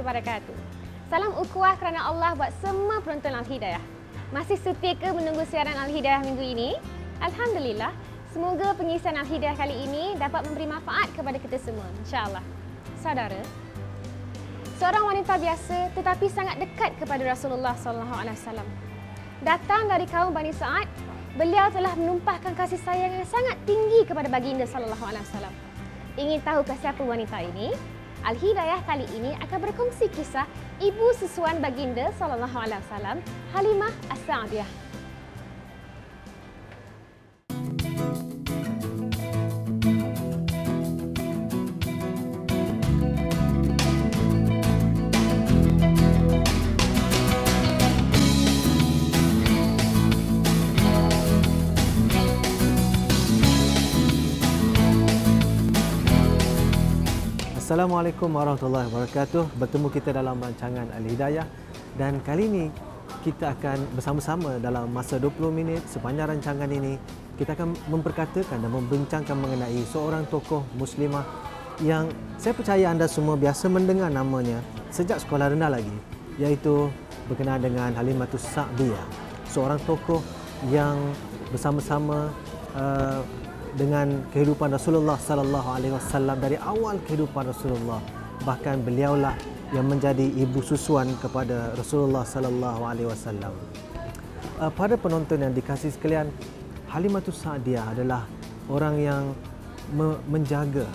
wabarakatuh. Salam ukhuwah kerana Allah buat semua penonton Al-Hidayah. Masih setia ke menunggu siaran Al-Hidayah minggu ini? Alhamdulillah, semoga pengisian Al-Hidayah kali ini dapat memberi manfaat kepada kita semua, insya-Allah. Saudara, seorang wanita biasa tetapi sangat dekat kepada Rasulullah SAW. Datang dari kaum Bani Sa'ad, beliau telah menumpahkan kasih sayang yang sangat tinggi kepada baginda SAW. Ingin tahukah siapa wanita ini? Al-Hidayah kali ini akan berkongsi kisah ibu susuan baginda SAW, Halimah As-Sa'diyah. Assalamualaikum warahmatullahi wabarakatuh. Bertemu kita dalam rancangan Al-Hidayah dan kali ini kita akan bersama-sama dalam masa 20 minit sepanjang rancangan ini kita akan memperkatakan dan membincangkan mengenai seorang tokoh muslimah yang saya percaya anda semua biasa mendengar namanya sejak sekolah rendah lagi, iaitu berkenaan dengan Halimah As-Sa'diyah, seorang tokoh yang bersama-sama dengan kehidupan Rasulullah sallallahu alaihi wasallam dari awal kehidupan Rasulullah. Bahkan beliaulah yang menjadi ibu susuan kepada Rasulullah sallallahu alaihi wasallam. Para penonton yang dikasihi sekalian, Halimah As-Sa'diyah adalah orang yang menjaga,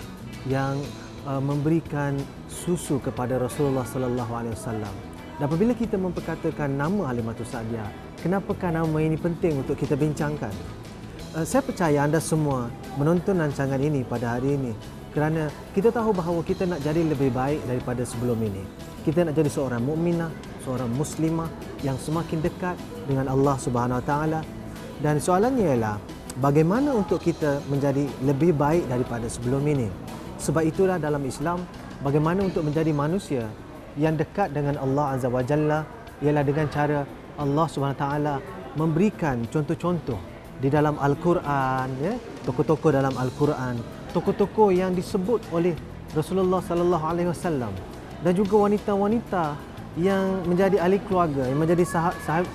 yang memberikan susu kepada Rasulullah sallallahu alaihi wasallam. Dan apabila kita memperkatakan nama Halimah As-Sa'diyah, kenapakah nama ini penting untuk kita bincangkan? Saya percaya anda semua menonton rancangan ini pada hari ini kerana kita tahu bahawa kita nak jadi lebih baik daripada sebelum ini. Kita nak jadi seorang mukminah, seorang muslimah yang semakin dekat dengan Allah Subhanahu Wa Taala. Dan soalannya ialah bagaimana untuk kita menjadi lebih baik daripada sebelum ini. Sebab itulah dalam Islam, bagaimana untuk menjadi manusia yang dekat dengan Allah Azza wa Jalla ialah dengan cara Allah Subhanahu Wa Taala memberikan contoh-contoh di dalam Al-Quran, ya, tokoh-tokoh dalam Al-Quran, tokoh-tokoh yang disebut oleh Rasulullah sallallahu alaihi wasallam, dan juga wanita-wanita yang menjadi ahli keluarga, yang menjadi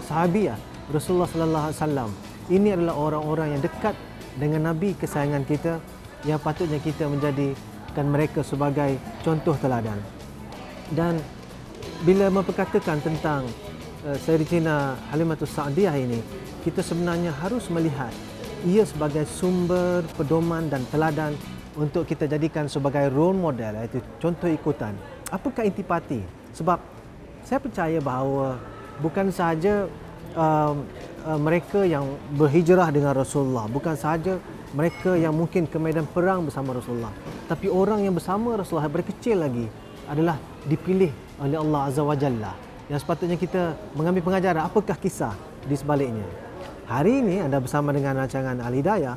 sahabiah Rasulullah sallallahu alaihi wasallam. Ini adalah orang-orang yang dekat dengan Nabi kesayangan kita, yang patutnya kita menjadikan mereka sebagai contoh teladan. Dan bila memperkatakan tentang Sayyidatina Halimah As-Sa'diyah ini, kita sebenarnya harus melihat ia sebagai sumber pedoman dan teladan untuk kita jadikan sebagai role model, iaitu contoh ikutan. Apakah intipati? Sebab saya percaya bahawa bukan sahaja mereka yang berhijrah dengan Rasulullah, bukan sahaja mereka yang mungkin ke medan perang bersama Rasulullah, tapi orang yang bersama Rasulullah dari kecil lagi adalah dipilih oleh Allah Azza wa Jalla, yang sepatutnya kita mengambil pengajaran apakah kisah di sebaliknya. Hari ini anda bersama dengan rancangan Al-Hidayah,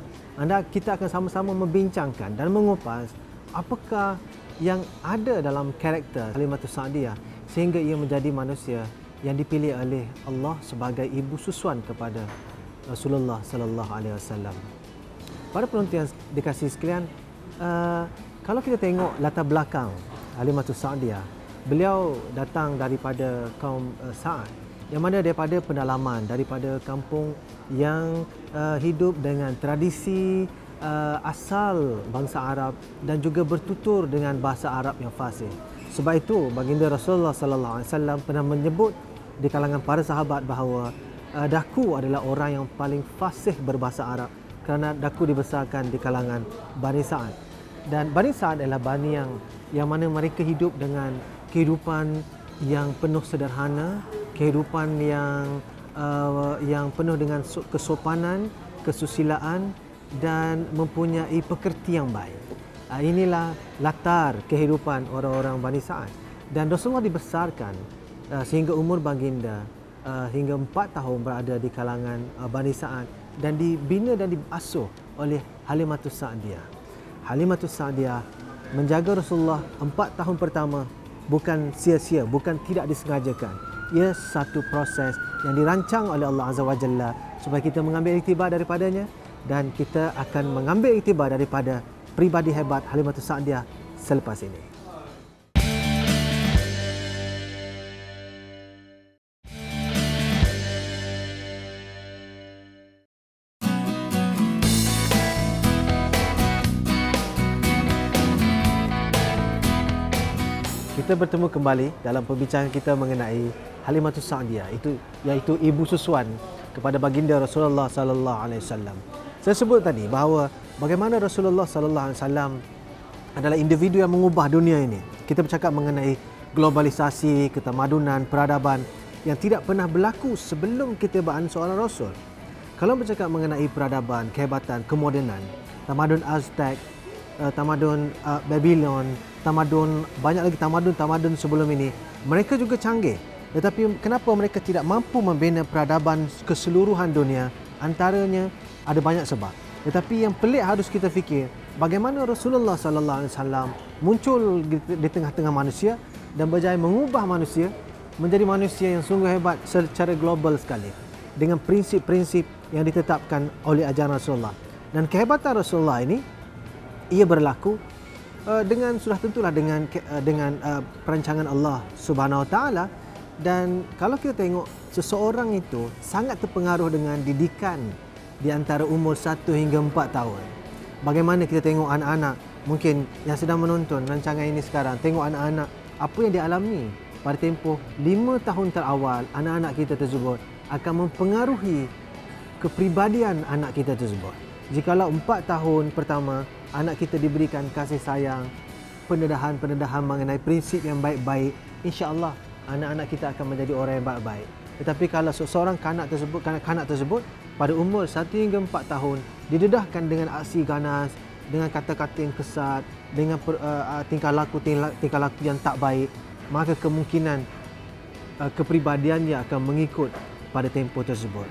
kita akan sama-sama membincangkan dan mengupas apakah yang ada dalam karakter Halimah As-Sa'diyah sehingga ia menjadi manusia yang dipilih oleh Allah sebagai ibu susuan kepada Rasulullah sallallahu alaihi wasallam. Para penonton yang dikasihi sekalian, kalau kita tengok latar belakang Halimah As-Sa'diyah, beliau datang daripada kaum Sa'ad, yang mana daripada pendalaman, daripada kampung yang hidup dengan tradisi asal bangsa Arab dan juga bertutur dengan bahasa Arab yang fasih. Sebab itu baginda Rasulullah sallallahu alaihi wasallam pernah menyebut di kalangan para sahabat bahawa daku adalah orang yang paling fasih berbahasa Arab kerana daku dibesarkan di kalangan Bani Sa'ad. Dan Bani Sa'ad adalah bani yang mana mereka hidup dengan kehidupan yang penuh sederhana, kehidupan yang penuh dengan kesopanan, kesusilaan dan mempunyai pekerti yang baik. Inilah latar kehidupan orang-orang Bani Sa'ad. Dan Rasulullah dibesarkan sehingga umur baginda hingga 4 tahun berada di kalangan Bani Sa'ad dan dibina dan diasuh oleh Halimah As-Sa'diyah. Halimah As-Sa'diyah menjaga Rasulullah 4 tahun pertama bukan sia-sia, bukan tidak disengajakan. Ia satu proses yang dirancang oleh Allah Azza wa Jalla supaya kita mengambil iktibar daripadanya, dan kita akan mengambil iktibar daripada pribadi hebat Halimah As-Sa'diyah selepas ini. kita bertemu kembali dalam perbincangan kita mengenai Halimatus Sa'diyah, iaitu ibu susuan kepada baginda Rasulullah sallallahu alaihi wasallam. Saya sebut tadi bahawa bagaimana Rasulullah sallallahu alaihi wasallam adalah individu yang mengubah dunia ini. Kita bercakap mengenai globalisasi, ketamadunan, peradaban yang tidak pernah berlaku sebelum ketibaan seorang Rasul. Kalau bercakap mengenai peradaban, kehebatan, kemodenan, tamadun Aztec, tamadun Babylon, banyak lagi tamadun sebelum ini, mereka juga canggih. Tetapi kenapa mereka tidak mampu membina peradaban keseluruhan dunia? Antaranya ada banyak sebab. Tetapi yang pelik harus kita fikir, bagaimana Rasulullah sallallahu alaihi wasallam muncul di tengah-tengah manusia dan berjaya mengubah manusia menjadi manusia yang sungguh hebat secara global sekali dengan prinsip-prinsip yang ditetapkan oleh ajaran Rasulullah. Dan kehebatan Rasulullah ini ia berlaku dengan sudah tentulah dengan perancangan Allah Subhanahu Wa Taala. Dan kalau kita tengok, seseorang itu sangat terpengaruh dengan didikan di antara umur 1 hingga 4 tahun. Bagaimana kita tengok anak-anak mungkin yang sedang menonton rancangan ini sekarang, tengok anak-anak apa yang dialami pada tempoh 5 tahun terawal anak-anak kita tersebut akan mempengaruhi kepribadian anak kita tersebut. Jikalau 4 tahun pertama anak kita diberikan kasih sayang, pendedahan mengenai prinsip yang baik-baik, insya-Allah anak-anak kita akan menjadi orang yang baik-baik. Tetapi kalau seseorang kanak-kanak tersebut pada umur 1 hingga 4 tahun didedahkan dengan aksi ganas, dengan kata-kata yang kesat, dengan tingkah laku yang tak baik, maka kemungkinan kepribadiannya akan mengikut pada tempoh tersebut.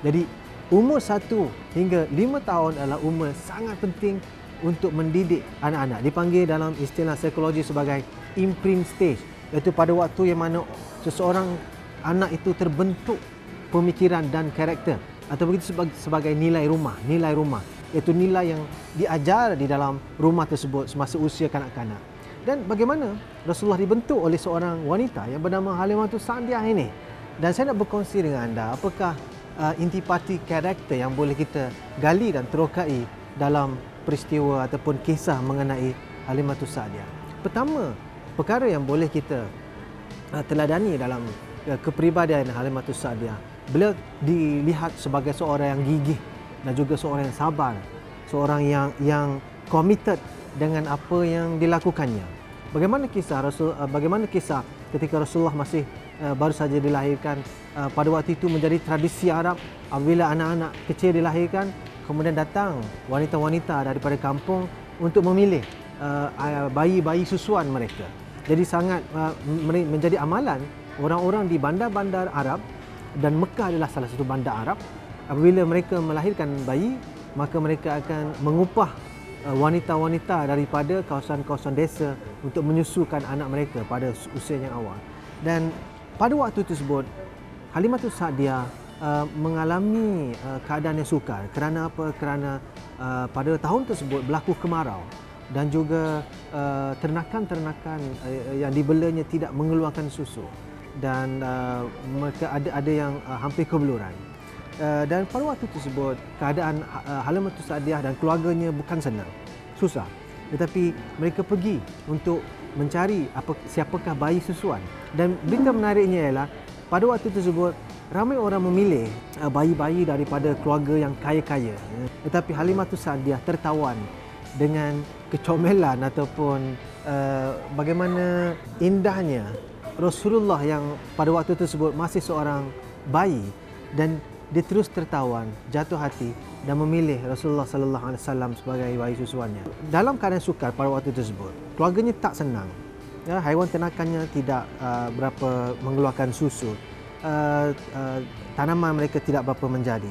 Jadi umur 1 hingga 5 tahun adalah umur sangat penting untuk mendidik anak-anak. Dipanggil dalam istilah psikologi sebagai imprint stage, iaitu pada waktu yang mana seseorang anak itu terbentuk pemikiran dan karakter, atau begitu sebagai nilai rumah, iaitu nilai yang diajar di dalam rumah tersebut semasa usia kanak-kanak. Dan bagaimana Rasulullah dibentuk oleh seorang wanita yang bernama Halimatus Sa'diyah ini. Dan saya nak berkongsi dengan anda apakah intipati karakter yang boleh kita gali dan terokai dalam peristiwa ataupun kisah mengenai Halimatus Sa'diyah. Pertama, perkara yang boleh kita teladani dalam kepribadian Halimatus Sa'diyah, beliau dilihat sebagai seorang yang gigih dan juga seorang yang sabar, seorang yang committed dengan apa yang dilakukannya. Bagaimana kisah ketika Rasulullah masih baru saja dilahirkan, pada waktu itu menjadi tradisi Arab apabila anak-anak kecil dilahirkan, kemudian datang wanita-wanita daripada kampung untuk memilih bayi-bayi susuan mereka. Jadi sangat menjadi amalan orang-orang di bandar-bandar Arab, dan Mekah adalah salah satu bandar Arab. Apabila mereka melahirkan bayi, maka mereka akan mengupah wanita-wanita daripada kawasan-kawasan desa untuk menyusukan anak mereka pada usia yang awal. Dan pada waktu tersebut Halimatus Sa'diyah mengalami keadaan yang sukar. Kerana apa? Kerana pada tahun tersebut berlaku kemarau dan juga ternakan-ternakan yang dibelanya tidak mengeluarkan susu, dan mereka ada yang hampir kebeluran. Dan pada waktu tersebut keadaan Halimatus Sa'diyah dan keluarganya bukan senang, susah. Tetapi mereka pergi untuk mencari siapakah bayi susuan. Dan berita menariknya ialah pada waktu tersebut ramai orang memilih bayi-bayi daripada keluarga yang kaya-kaya. Tetapi Halimatus Sa'diyah tertawan dengan kecomelan ataupun bagaimana indahnya Rasulullah yang pada waktu tersebut masih seorang bayi, dan dia terus tertawan, jatuh hati dan memilih Rasulullah sallallahu alaihi wasallam sebagai bayi susuannya. Dalam keadaan sukar pada waktu tersebut, keluarganya tak senang. Ya, haiwan ternakannya tidak berapa mengeluarkan susu. Tanaman mereka tidak berapa menjadi.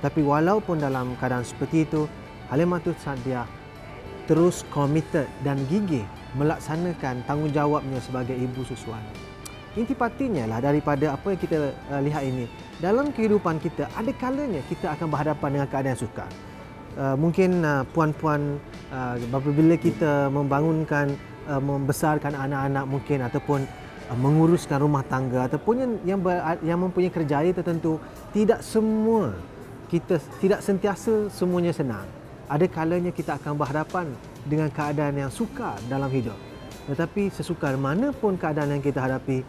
Tapi walaupun dalam keadaan seperti itu, Halimatus Sa'diyah terus committed dan gigih melaksanakan tanggungjawabnya sebagai ibu susuan. Intipatinya lah daripada apa yang kita lihat ini. Dalam kehidupan kita, ada kalanya kita akan berhadapan dengan keadaan yang sukar. Mungkin puan-puan, apabila kita membangunkan, membesarkan anak-anak mungkin, ataupun menguruskan rumah tangga, ataupun yang mempunyai kerjaya tertentu, tidak sentiasa semuanya senang. Ada kalanya kita akan berhadapan dengan keadaan yang sukar dalam hidup. Tetapi sesukar mana pun keadaan yang kita hadapi,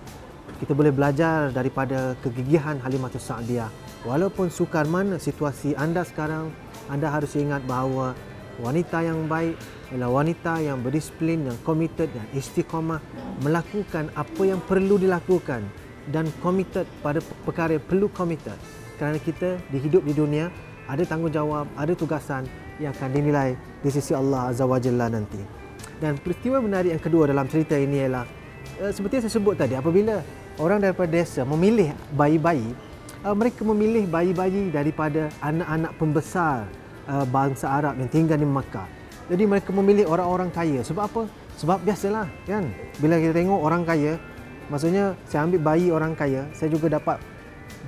kita boleh belajar daripada kegigihan Halimatus Sa'diyah. Walaupun sukar mana situasi anda sekarang, anda harus ingat bahawa wanita yang baik ialah wanita yang berdisiplin, yang komited dan istiqamah melakukan apa yang perlu dilakukan dan komited pada perkara yang perlu komited. Kerana kita hidup di dunia, ada tanggungjawab, ada tugasan yang akan dinilai di sisi Allah Azza wa Jalla nanti. Dan peristiwa menarik yang kedua dalam cerita ini ialah seperti yang saya sebut tadi, apabila orang daripada desa memilih bayi-bayi, mereka memilih bayi-bayi daripada anak-anak pembesar bangsa Arab yang tinggal di Makkah. Jadi mereka memilih orang-orang kaya. Sebab apa? Sebab biasalah kan, bila kita tengok orang kaya, maksudnya saya ambil bayi orang kaya, saya juga dapat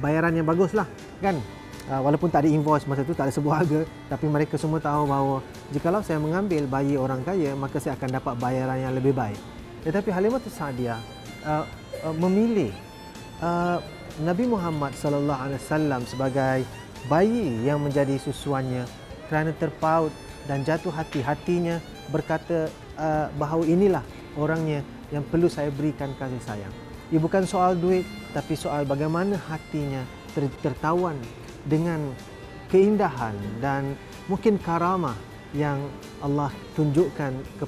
bayaran yang bagus lah kan. Walaupun tak ada invoice masa tu, tak ada sebuah harga, tapi mereka semua tahu bahawa jikalau saya mengambil bayi orang kaya, maka saya akan dapat bayaran yang lebih baik. Tetapi Halimatus Sa'diyah memilih Nabi Muhammad sallallahu alaihi wasallam sebagai bayi yang menjadi susuannya kerana terpaut dan jatuh hatinya berkata bahawa inilah orangnya yang perlu saya berikan kasih sayang. Ia bukan soal duit, tapi soal bagaimana hatinya tertawan dengan keindahan dan mungkin karamah yang Allah tunjukkan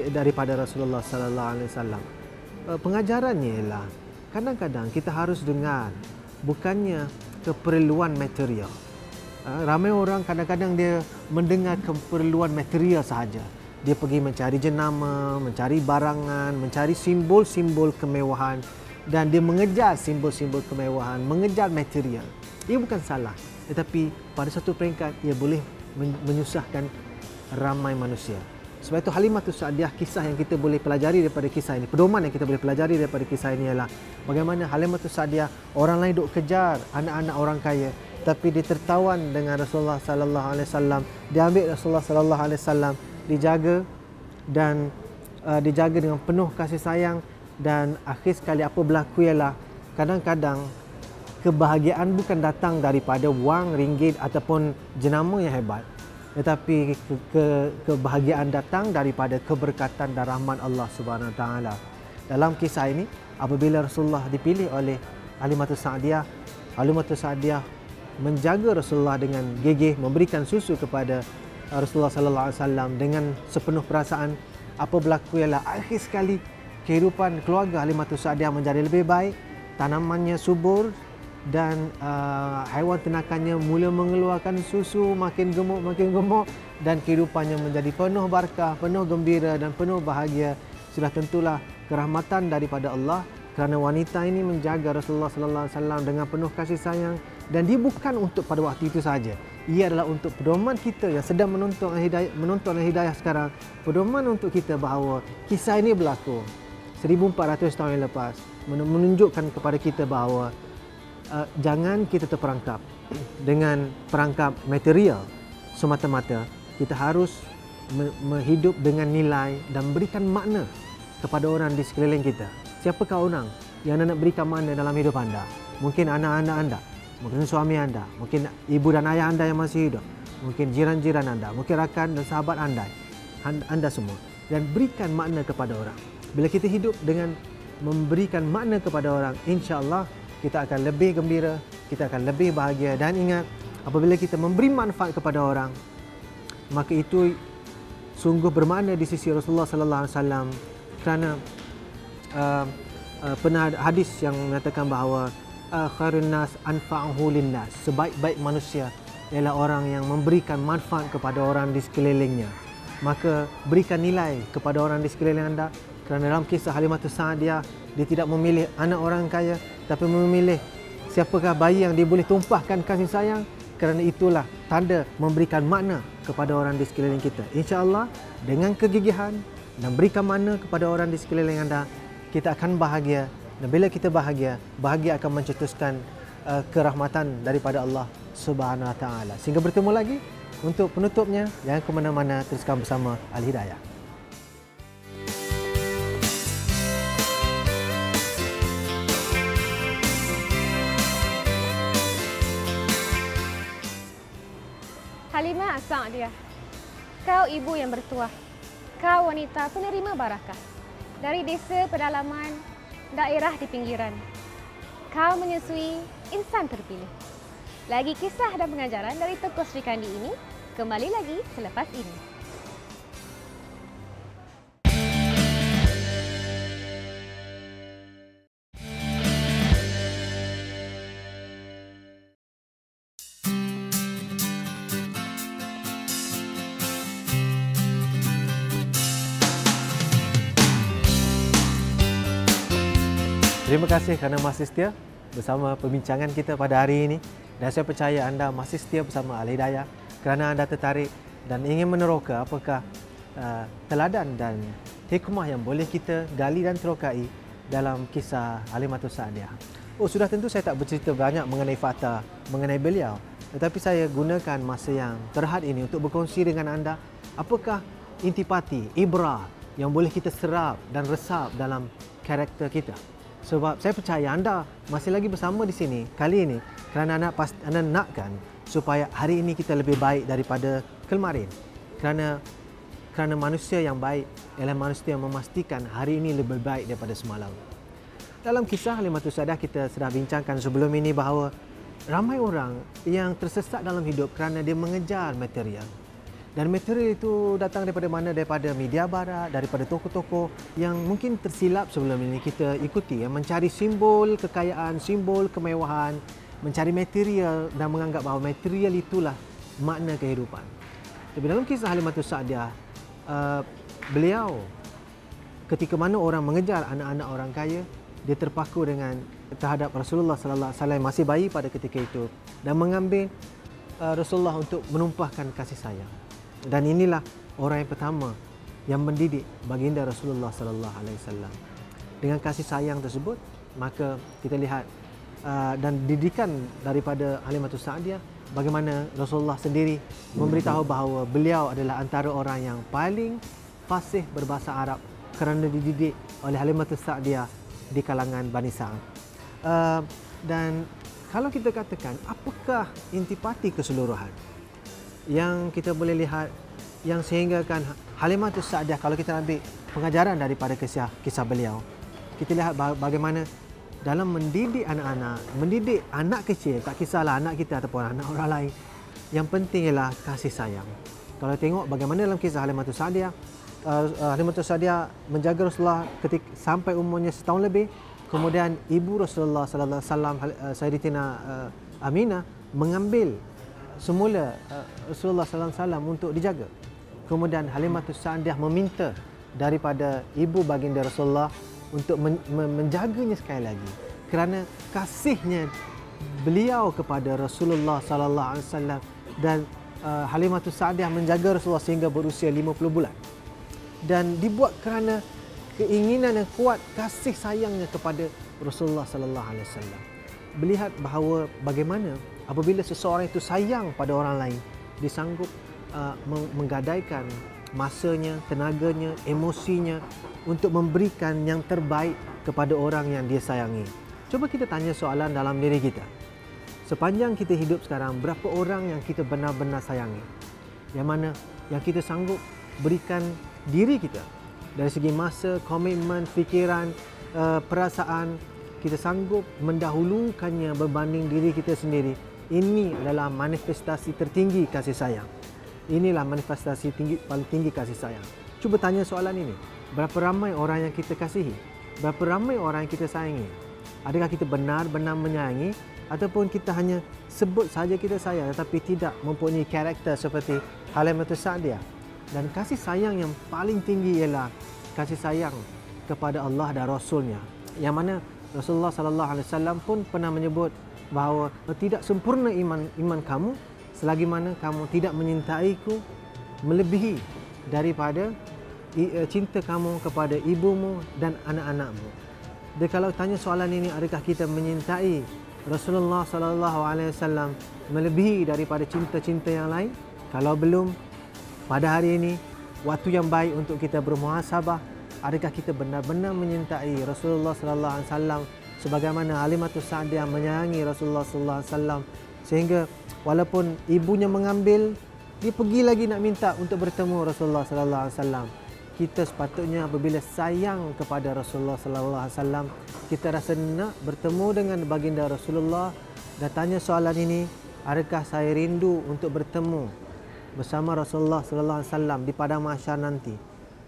daripada Rasulullah sallallahu alaihi wasallam. Pengajarannya ialah kadang-kadang kita harus dengar bukannya keperluan material. Ramai orang kadang-kadang dia mendengar keperluan material sahaja. Dia pergi mencari jenama, mencari barangan, mencari simbol-simbol kemewahan dan dia mengejar simbol-simbol kemewahan, mengejar material. Ia bukan salah, tetapi pada satu peringkat ia boleh menyusahkan ramai manusia. Sebab itu Halimatus Sa'diyah, kisah yang kita boleh pelajari daripada kisah ini, pedoman yang kita boleh pelajari daripada kisah ini ialah bagaimana Halimatus Sa'diyah, orang lain duk kejar anak-anak orang kaya, tapi dia tertawan dengan Rasulullah sallallahu alaihi wasallam. Dia ambil Rasulullah sallallahu alaihi wasallam, dijaga dan dijaga dengan penuh kasih sayang. Dan akhir sekali apa berlaku ialah kadang-kadang kebahagiaan bukan datang daripada wang, ringgit ataupun jenama yang hebat, tetapi kebahagiaan datang daripada keberkatan dan rahmat Allah Subhanahu Wa Taala. Dalam kisah ini, apabila Rasulullah dipilih oleh Halimatus Sa'diyah, Halimatus Sa'diyah menjaga Rasulullah dengan gigih, memberikan susu kepada Rasulullah sallallahu alaihi wasallam dengan sepenuh perasaan. Apa berlaku ialah akhir sekali kehidupan keluarga Halimatus Sa'diyah menjadi lebih baik, tanamannya subur dan haiwan ternakannya mula mengeluarkan susu makin gemuk dan kehidupannya menjadi penuh barakah, penuh gembira dan penuh bahagia. Sudah tentulah kerahmatan daripada Allah kerana wanita ini menjaga Rasulullah sallallahu alaihi wasallam dengan penuh kasih sayang, dan dia bukan untuk pada waktu itu saja. Ia adalah untuk pedoman kita yang sedang menonton Al-Hidayah sekarang, pedoman untuk kita bahawa kisah ini berlaku 1400 tahun yang lepas, menunjukkan kepada kita bahawa jangan kita terperangkap dengan perangkap material semata-mata. Kita harus hidup dengan nilai dan berikan makna kepada orang di sekeliling kita. Siapakah orang yang nak berikan makna dalam hidup anda? Mungkin anak-anak anda, mungkin suami anda, mungkin ibu dan ayah anda yang masih hidup, mungkin jiran-jiran anda, mungkin rakan dan sahabat anda semua. Dan berikan makna kepada orang. Bila kita hidup dengan memberikan makna kepada orang, insya-Allah kita akan lebih gembira, kita akan lebih bahagia. Dan ingat, apabila kita memberi manfaat kepada orang, maka itu sungguh bermakna di sisi Rasulullah sallallahu alaihi wasallam. Kerana pernah hadis yang mengatakan bahawa khairun nas anfa'uhu linnas, sebaik-baik manusia ialah orang yang memberikan manfaat kepada orang di sekelilingnya. Maka berikan nilai kepada orang di sekeliling anda. Kerana dalam kisah Halimatus Sa'diyah, dia tidak memilih anak orang kaya, tapi memilih siapakah bayi yang dia boleh tumpahkan kasih sayang. Kerana itulah tanda memberikan makna kepada orang di sekeliling kita. InsyaAllah dengan kegigihan dan berikan makna kepada orang di sekeliling anda, kita akan bahagia. Dan bila kita bahagia, bahagia akan mencetuskan kerahmatan daripada Allah Subhanahu Wa Taala. Sehingga bertemu lagi untuk penutupnya, jangan ke mana-mana, teruskan bersama Al-Hidayah. Halimah As-Sa'diyah, kau ibu yang bertuah, kau wanita penerima barakah. dari desa pedalaman, daerah di pinggiran. Kau menyusui insan terpilih. Lagi kisah dan pengajaran dari tokoh Sri Kandi ini kembali lagi selepas ini. Terima kasih kerana masih setia bersama perbincangan kita pada hari ini, dan saya percaya anda masih setia bersama Al-Hidayah kerana anda tertarik dan ingin meneroka apakah teladan dan hikmah yang boleh kita gali dan terokai dalam kisah Halimatus Sa'diyah. Oh, sudah tentu saya tak bercerita banyak mengenai fakta mengenai beliau, tetapi saya gunakan masa yang terhad ini untuk berkongsi dengan anda apakah intipati, ibrah yang boleh kita serap dan resap dalam karakter kita. Sebab saya percaya anda masih lagi bersama di sini kali ini kerana anda nakkan supaya hari ini kita lebih baik daripada kemarin. Kerana manusia yang baik ialah manusia yang memastikan hari ini lebih baik daripada semalam. Dalam kisah Halimatus Sa'diyah kita sudah bincangkan sebelum ini bahawa ramai orang yang tersesat dalam hidup kerana dia mengejar material. Dan material itu datang daripada mana? Daripada media barat, daripada tokoh-tokoh yang mungkin tersilap sebelum ini kita ikuti, yang mencari simbol kekayaan, simbol kemewahan, mencari material dan menganggap bahawa material itulah makna kehidupan. Tapi dalam kisah Halimatus Sa'diyah, beliau ketika mana orang mengejar anak-anak orang kaya, dia terpaku terhadap Rasulullah sallallahu alaihi wasallam masih bayi pada ketika itu dan mengambil Rasulullah untuk menumpahkan kasih sayang. Dan inilah orang yang pertama yang mendidik baginda Rasulullah sallallahu alaihi wasallam. Dengan kasih sayang tersebut, maka kita lihat dan didikan daripada Halimatus Sa'diyah bagaimana Rasulullah sendiri memberitahu bahawa beliau adalah antara orang yang paling fasih berbahasa Arab kerana dididik oleh Halimatus Sa'diyah di kalangan Bani Sa'ad. Dan kalau kita katakan apakah intipati keseluruhan yang kita boleh lihat yang sehinggakan Halimatus Sa'diyah, kalau kita ambil pengajaran daripada kisah beliau, kita lihat bagaimana dalam mendidik anak-anak, mendidik anak kecil, tak kisahlah anak kita ataupun anak orang lain, yang penting ialah kasih sayang. Kalau tengok bagaimana dalam kisah Halimatus Sa'diyah, Halimatus Sa'diyah menjaga Rasulullah ketika sampai umurnya setahun lebih. Kemudian ibu Rasulullah sallallahu alaihi wasallam, Sayyidatina Aminah, mengambil semula Rasulullah sallallahu alaihi wasallam untuk dijaga. Kemudian Halimatus Sa'diyah meminta daripada ibu baginda Rasulullah untuk menjaganya sekali lagi kerana kasihnya beliau kepada Rasulullah sallallahu alaihi wasallam. Dan Halimatus Sa'diyah menjaga Rasulullah sehingga berusia 50 bulan. Dan dibuat kerana keinginan yang kuat kasih sayangnya kepada Rasulullah sallallahu alaihi wasallam. Melihat bahawa bagaimana apabila seseorang itu sayang pada orang lain, dia sanggup menggadaikan masanya, tenaganya, emosinya untuk memberikan yang terbaik kepada orang yang dia sayangi. Cuba kita tanya soalan dalam diri kita. Sepanjang kita hidup sekarang, berapa orang yang kita benar-benar sayangi? Yang mana yang kita sanggup berikan diri kita dari segi masa, komitmen, fikiran, perasaan, kita sanggup mendahulukannya berbanding diri kita sendiri. Ini adalah manifestasi tertinggi kasih sayang. Inilah manifestasi paling tinggi kasih sayang. Cuba tanya soalan ini. Berapa ramai orang yang kita kasihi? Berapa ramai orang yang kita sayangi? Adakah kita benar-benar menyayangi ataupun kita hanya sebut saja kita sayang tetapi tidak mempunyai karakter seperti Halimatus Sa'diyah? Dan kasih sayang yang paling tinggi ialah kasih sayang kepada Allah dan Rasulnya. Yang mana Rasulullah sallallahu alaihi wasallam pun pernah menyebut bahawa tidak sempurna iman kamu selagi mana kamu tidak menyintaiku melebihi daripada cinta kamu kepada ibumu dan anak-anakmu. Dan kalau tanya soalan ini, adakah kita menyintai Rasulullah sallallahu alaihi wasallam melebihi daripada cinta-cinta yang lain? Kalau belum, pada hari ini waktu yang baik untuk kita bermuhasabah. Adakah kita benar-benar menyintai Rasulullah sallallahu alaihi wasallam sebagaimana Halimatus Sa'diyah menyayangi Rasulullah sallallahu alaihi wasallam sehingga walaupun ibunya mengambil, dia pergi lagi nak minta untuk bertemu Rasulullah sallallahu alaihi wasallam. kita sepatutnya apabila sayang kepada Rasulullah sallallahu alaihi wasallam, kita rasa nak bertemu dengan baginda Rasulullah dan tanya soalan ini, adakah saya rindu untuk bertemu bersama Rasulullah sallallahu alaihi wasallam di padang mahsyar nanti?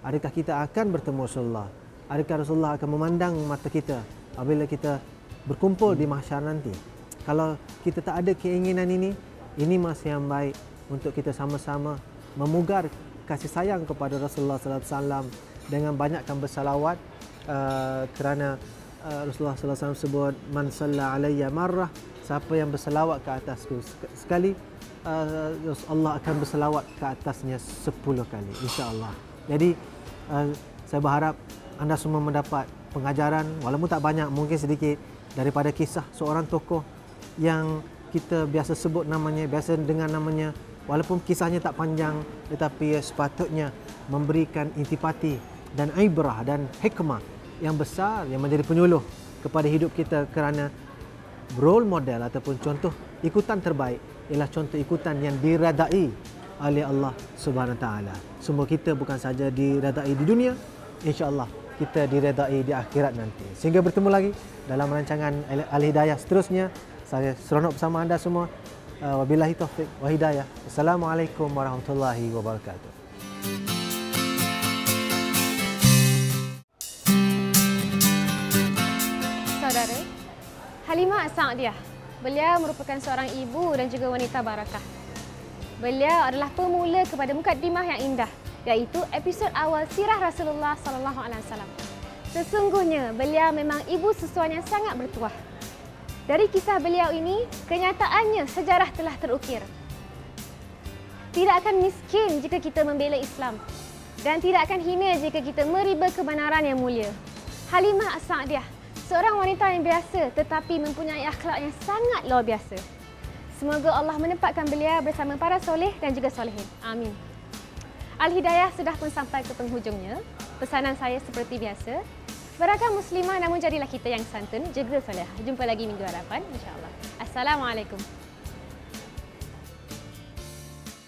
Adakah kita akan bertemu Rasulullah? Adakah Rasulullah akan memandang mata kita apabila kita berkumpul di mahsyar nanti? Kalau kita tak ada keinginan ini masa yang baik untuk kita sama-sama memugar kasih sayang kepada Rasulullah sallallahu alaihi wasallam dengan banyakkan bersalawat, kerana Rasulullah sallallahu alaihi wasallam sebut, man salla alayya marrah, siapa yang bersalawat ke atasku sekali, Allah akan bersalawat ke atasnya 10 kali, insya-Allah. Jadi saya berharap anda semua mendapat pengajaran walaupun tak banyak, mungkin sedikit, daripada kisah seorang tokoh yang kita biasa sebut namanya, biasa dengar namanya. Walaupun kisahnya tak panjang, tetapi sepatutnya memberikan intipati dan ibrah dan hikmah yang besar yang menjadi penyuluh kepada hidup kita, kerana role model ataupun contoh ikutan terbaik ialah contoh ikutan yang diredai oleh Allah Subhanahu Wa Taala. Semua kita bukan saja diredai di dunia, insya-Allah kita diredai di akhirat nanti. Sehingga bertemu lagi dalam rancangan Al-Hidayah seterusnya. Saya seronok bersama anda semua. Wabillahi taufiq wa hidayah. Assalamualaikum warahmatullahi wabarakatuh. Saudara, Halimah As-Sa'diyah, beliau merupakan seorang ibu dan juga wanita barakah. Beliau adalah pemula kepada mukaddimah yang indah, iaitu episod awal sirah Rasulullah sallallahu alaihi wasallam. Sesungguhnya beliau memang ibu susuan yang sangat bertuah. Dari kisah beliau ini, kenyataannya sejarah telah terukir. Tidak akan miskin jika kita membela Islam dan tidak akan hina jika kita meriba kebenaran yang mulia. Halimah As-Sa'diyah, seorang wanita yang biasa tetapi mempunyai akhlak yang sangat luar biasa. Semoga Allah menempatkan beliau bersama para soleh dan juga solehin. Amin. Al-Hidayah sudah pun sampai ke penghujungnya. Pesanan saya seperti biasa, berakah muslimah namun jadilah kita yang santun, juga soleh. Jumpa lagi minggu hadapan, insya-Allah. Assalamualaikum.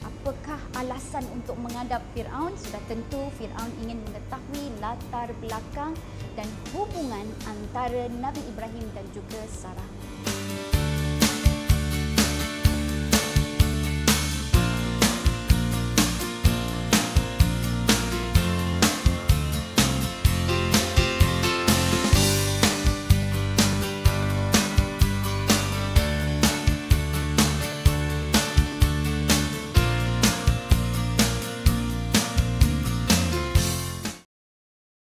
Apakah alasan untuk menghadap Firaun? Sudah tentu Firaun ingin mengetahui latar belakang dan hubungan antara Nabi Ibrahim dan juga Sarah.